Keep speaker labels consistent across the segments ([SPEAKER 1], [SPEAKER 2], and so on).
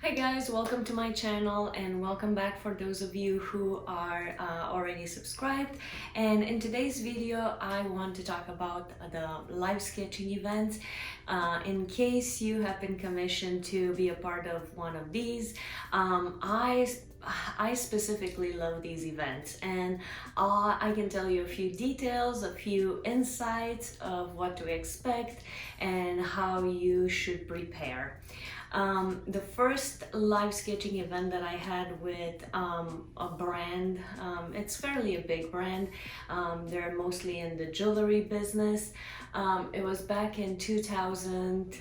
[SPEAKER 1] Hi guys, welcome to my channel and welcome back for those of you who are already subscribed. And in today's video I want to talk about the live sketching events. In case you have been commissioned to be a part of one of these, I specifically love these events, and I can tell you a few details, a few insights of what to expect and how you should prepare. The first live sketching event that I had with a brand, it's fairly a big brand. They're mostly in the jewelry business. It was back in 2000,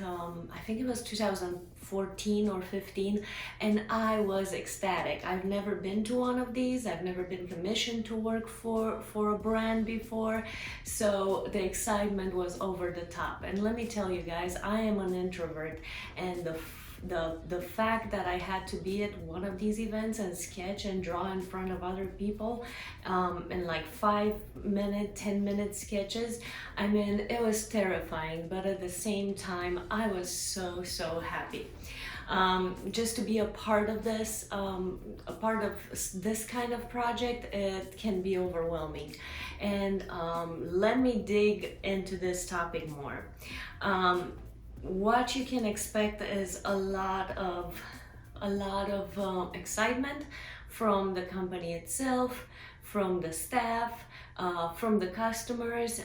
[SPEAKER 1] I think it was 2014 or 15, and I was ecstatic. I've never been to one of these. I've never been commissioned to work for a brand before, so the excitement was over the top. And let me tell you guys, I am an introvert, and the fact that I had to be at one of these events and sketch and draw in front of other people in like 5-minute, 10-minute sketches, I mean, it was terrifying, but at the same time, I was so happy. Just to be a part of this, a part of this kind of project, it can be overwhelming. And let me dig into this topic more. What you can expect is a lot of excitement from the company itself, from the staff, from the customers.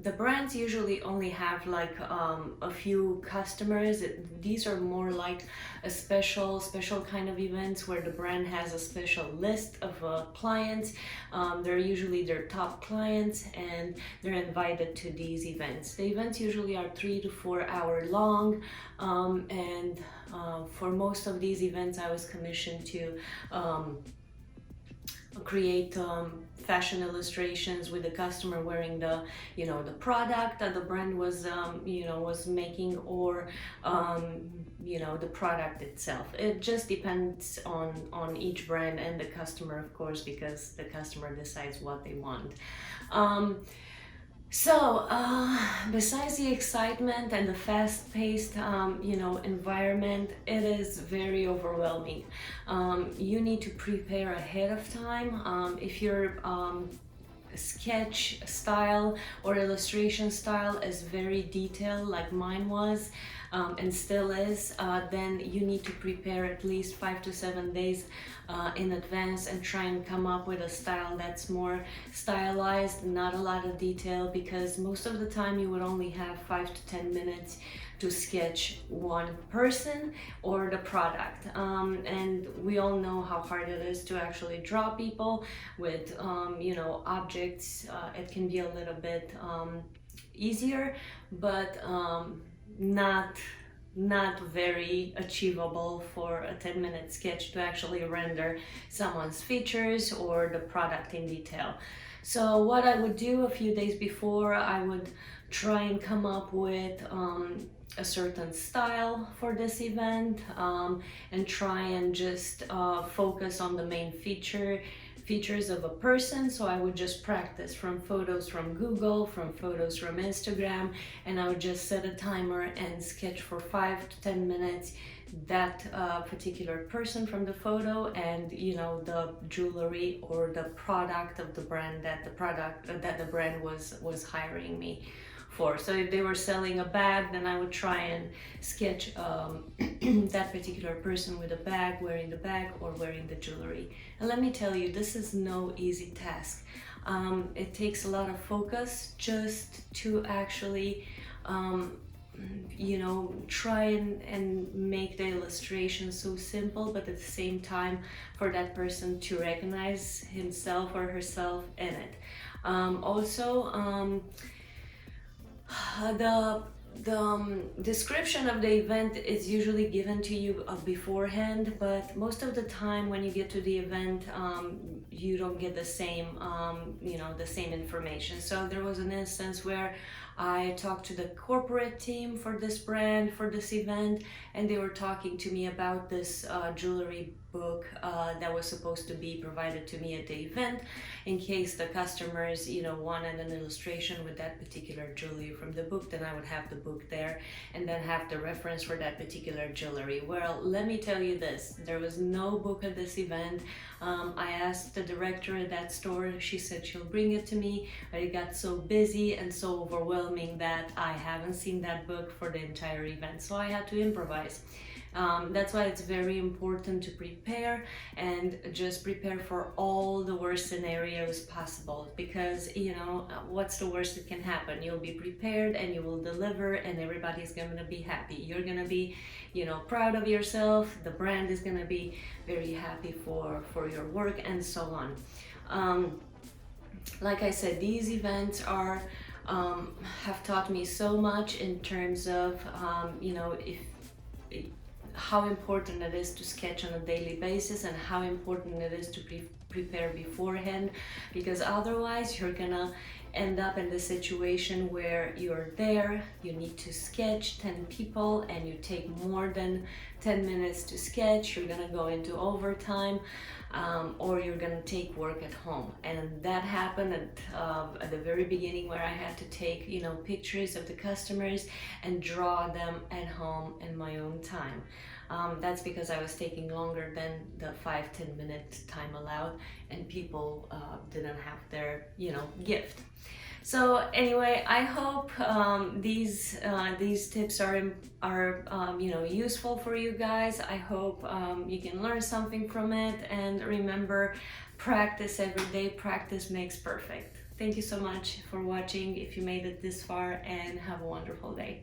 [SPEAKER 1] The brands usually only have like a few customers. These are more like a special kind of events where the brand has a special list of clients. They're usually their top clients, and they're invited to these events. The events usually are 3 to 4 hour long, and for most of these events I was commissioned to create fashion illustrations with the customer wearing the the product that the brand was was making, or the product itself. It just depends on each brand and the customer, of course, because the customer decides what they want. Besides the excitement and the fast-paced, environment, it is very overwhelming. You need to prepare ahead of time. If your sketch style or illustration style is very detailed, like mine was, and still is, then you need to prepare at least 5 to 7 days in advance and try and come up with a style that's more stylized, not a lot of detail, because most of the time you would only have 5 to 10 minutes to sketch one person or the product. And we all know how hard it is to actually draw people with objects. It can be a little bit easier, but not very achievable for a 10-minute sketch to actually render someone's features or the product in detail. So what I would do a few days before, I would try and come up with a certain style for this event, and try and just focus on the main features of a person. So I would just practice from photos from Google, from photos from Instagram, and I would just set a timer and sketch for 5 to 10 minutes that particular person from the photo, and the jewelry or the product of the brand that the brand was hiring me for. So if they were selling a bag, then I would try and sketch that particular person with a bag, wearing the bag or wearing the jewelry. And let me tell you, this is no easy task. It takes a lot of focus just to actually try and make the illustration so simple, but at the same time for that person to recognize himself or herself in it. The description of the event is usually given to you beforehand, but most of the time when you get to the event, you don't get the same the same information. So there was an instance where I talked to the corporate team for this brand, for this event, and they were talking to me about this jewelry book that was supposed to be provided to me at the event in case the customers, you know, wanted an illustration with that particular jewelry from the book. Then I would have the book there and then have the reference for that particular jewelry. Well, let me tell you this, there was no book at this event. I asked the director at that store, she said she'll bring it to me, but it got so busy and so overwhelming that I haven't seen that book for the entire event, so I had to improvise. That's why it's very important to prepare and just prepare for all the worst scenarios possible, because you know what's the worst that can happen? You'll be prepared and you will deliver and everybody's going to be happy. You're going to be, you know, proud of yourself. The brand is going to be very happy for your work and so on. Like I said, these events are have taught me so much in terms of you know, how important it is to sketch on a daily basis and how important it is to prepare beforehand, because otherwise you're gonna end up in the situation where you're there, you need to sketch 10 people and you take more than 10 minutes to sketch, you're gonna go into overtime, or you're gonna take work at home. And that happened at the very beginning, where I had to take, you know, pictures of the customers and draw them at home in my own time. That's because I was taking longer than the 5-10 minute time allowed, and people didn't have their, you know, gift. So anyway, I hope these tips are you know, useful for you guys. I hope you can learn something from it, and remember, practice every day. Practice makes perfect. Thank you so much for watching if you made it this far, and have a wonderful day.